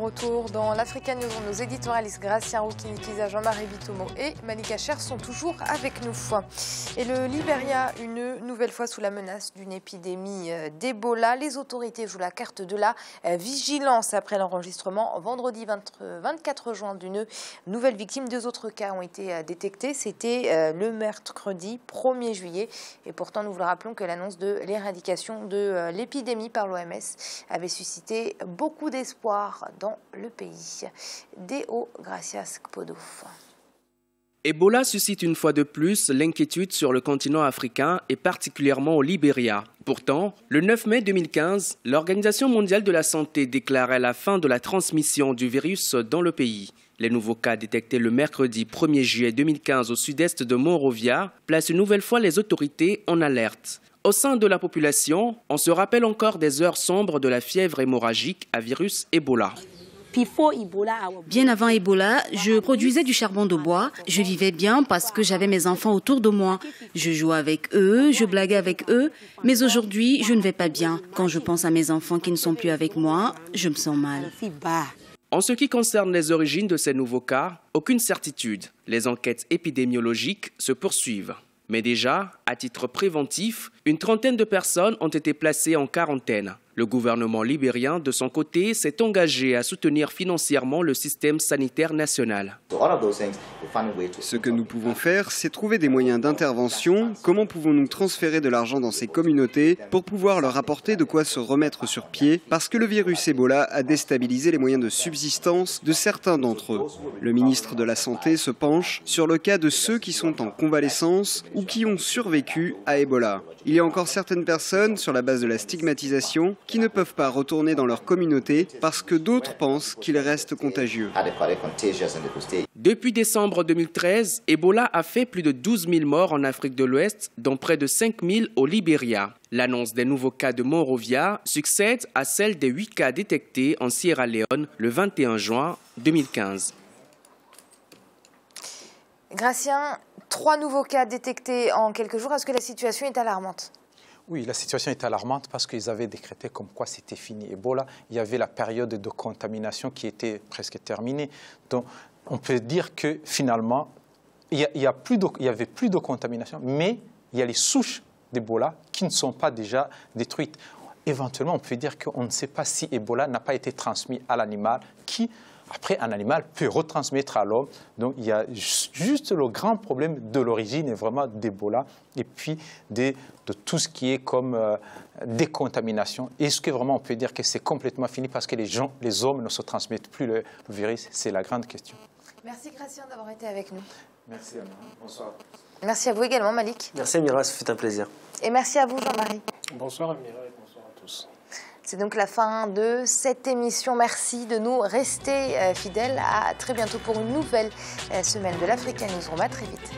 retour dans l'Africa News. Nos éditorialistes Gracien Roukinikiza, Jean-Marie Bitomo et Malika Cher sont toujours avec nous. Et le Libéria, une nouvelle fois sous la menace d'une épidémie d'Ebola. Les autorités jouent la carte de la vigilance après l'enregistrement vendredi 24 juin d'une nouvelle victime. 2 autres cas ont été détectés. C'était le mercredi 1er juillet. Et pourtant, nous vous le rappelons que l'annonce de l'éradication de l'épidémie par l'OMS avait suscité beaucoup d'espoir dans le pays. Deo Gracias Kpodo. Ebola suscite une fois de plus l'inquiétude sur le continent africain et particulièrement au Libéria. Pourtant, le 9 mai 2015, l'Organisation mondiale de la santé déclarait la fin de la transmission du virus dans le pays. Les nouveaux cas détectés le mercredi 1er juillet 2015 au sud-est de Monrovia placent une nouvelle fois les autorités en alerte. Au sein de la population, on se rappelle encore des heures sombres de la fièvre hémorragique à virus Ebola. Bien avant Ebola, je produisais du charbon de bois. Je vivais bien parce que j'avais mes enfants autour de moi. Je jouais avec eux, je blaguais avec eux. Mais aujourd'hui, je ne vais pas bien. Quand je pense à mes enfants qui ne sont plus avec moi, je me sens mal. En ce qui concerne les origines de ces nouveaux cas, aucune certitude. Les enquêtes épidémiologiques se poursuivent. Mais déjà, à titre préventif, une trentaine de personnes ont été placées en quarantaine. Le gouvernement libérien, de son côté, s'est engagé à soutenir financièrement le système sanitaire national. Ce que nous pouvons faire, c'est trouver des moyens d'intervention. Comment pouvons-nous transférer de l'argent dans ces communautés pour pouvoir leur apporter de quoi se remettre sur pied, parce que le virus Ebola a déstabilisé les moyens de subsistance de certains d'entre eux. Le ministre de la Santé se penche sur le cas de ceux qui sont en convalescence ou qui ont survécu à Ebola. Il y a encore certaines personnes, sur la base de la stigmatisation, qui ne peuvent pas retourner dans leur communauté parce que d'autres pensent qu'ils restent contagieux. Depuis décembre 2013, Ebola a fait plus de 12 000 morts en Afrique de l'Ouest, dont près de 5 000 au Libéria. L'annonce des nouveaux cas de Monrovia succède à celle des 8 cas détectés en Sierra Leone le 21 juin 2015. Gracien, 3 nouveaux cas détectés en quelques jours. Est-ce que la situation est alarmante ? Oui, la situation est alarmante parce qu'ils avaient décrété comme quoi c'était fini Ebola. Il y avait la période de contamination qui était presque terminée. Donc, on peut dire que finalement, il y avait plus de contamination, mais il y a les souches d'Ebola qui ne sont pas déjà détruites. Éventuellement, on peut dire qu'on ne sait pas si Ebola n'a pas été transmis à l'animal qui, après, un animal peut retransmettre à l'homme. Donc, il y a juste le grand problème de l'origine, vraiment d'Ebola, et puis de tout ce qui est comme décontamination. Est-ce que vraiment on peut dire que c'est complètement fini parce que les hommes ne se transmettent plus le virus? C'est la grande question. Merci Gracien d'avoir été avec nous. Merci Amira. Bonsoir. Merci à vous également Malik. Merci Amira, ça fait un plaisir. Et merci à vous Jean-Marie. Bonsoir Amira et bonsoir à tous. C'est donc la fin de cette émission. Merci de nous rester fidèles. À très bientôt pour une nouvelle semaine de l'Africa News. À très vite.